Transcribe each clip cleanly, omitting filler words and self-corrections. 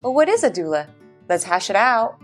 Well, what is a doula? Let's hash it out.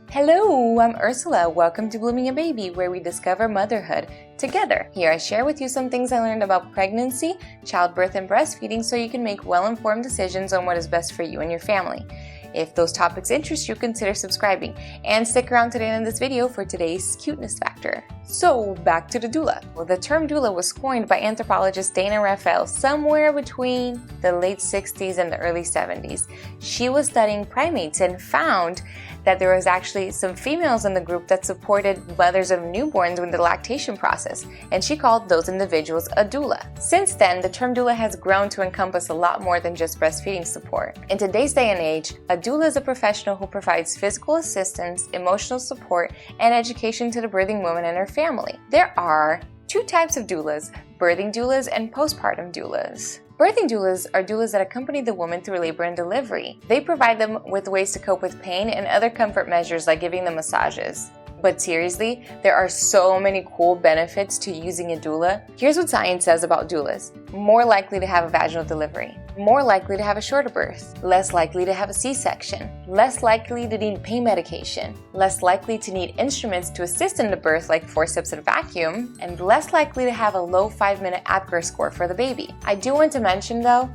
Hello, I'm Ursula. Welcome to Blooming a Baby, where we discover motherhood together. Here I share with you some things I learned about pregnancy, childbirth, and breastfeeding so you can make well-informed decisions on what is best for you and your family. If those topics interest you, consider subscribing and stick around to the end of this video for today's cuteness factor. So back to the doula. Well, the term doula was coined by anthropologist Dana Raphael somewhere between the late 60s and the early 70s. She was studying primates and found that there was actually some females in the group that supported mothers of newborns with the lactation process, and she called those individuals a doula. Since then, the term doula has grown to encompass a lot more than just breastfeeding support. In today's day and age, a doula is a professional who provides physical assistance, emotional support, and education to the birthing woman and her family. There are two types of doulas: birthing doulas and postpartum doulas. Birthing doulas are doulas that accompany the woman through labor and delivery. They provide them with ways to cope with pain and other comfort measures like giving them massages. But seriously, there are so many cool benefits to using a doula. Here's what science says about doulas. More likely to have a vaginal delivery. More likely to have a shorter birth. Less likely to have a C-section. Less likely to need pain medication. Less likely to need instruments to assist in the birth like forceps and vacuum. And less likely to have a low 5-minute APGAR score for the baby. I do want to mention though,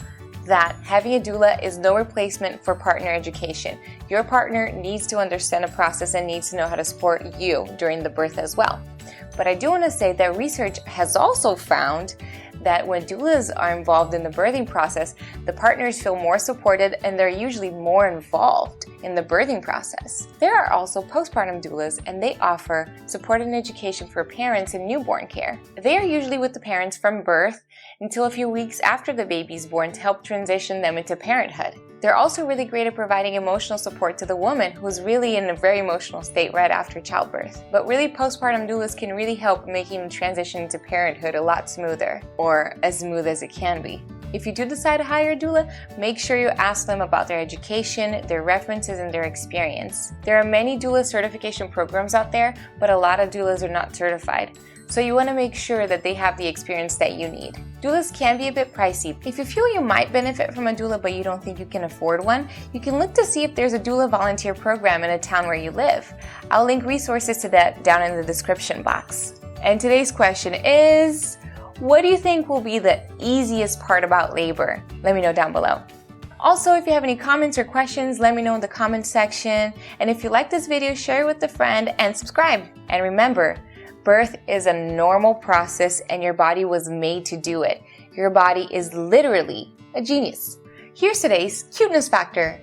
that having a doula is no replacement for partner education. Your partner needs to understand the process and needs to know how to support you during the birth as well. But I do want to say that research has also found that when doulas are involved in the birthing process, the partners feel more supported and they're usually more involved in the birthing process. There are also postpartum doulas, and they offer support and education for parents in newborn care. They are usually with the parents from birth until a few weeks after the baby's born to help transition them into parenthood. They're also really great at providing emotional support to the woman who's really in a very emotional state right after childbirth. But really, postpartum doulas can really help making the transition into parenthood a lot smoother, or as smooth as it can be. If you do decide to hire a doula, make sure you ask them about their education, their references, and their experience. There are many doula certification programs out there, but a lot of doulas are not certified. So you want to make sure that they have the experience that you need. Doulas can be a bit pricey. If you feel you might benefit from a doula but you don't think you can afford one, you can look to see if there's a doula volunteer program in a town where you live. I'll link resources to that down in the description box. And today's question is, what do you think will be the easiest part about labor? Let me know down below. Also, if you have any comments or questions, let me know in the comments section. And if you like this video, share it with a friend and subscribe. And remember, birth is a normal process and your body was made to do it. Your body is literally a genius. Here's today's cuteness factor.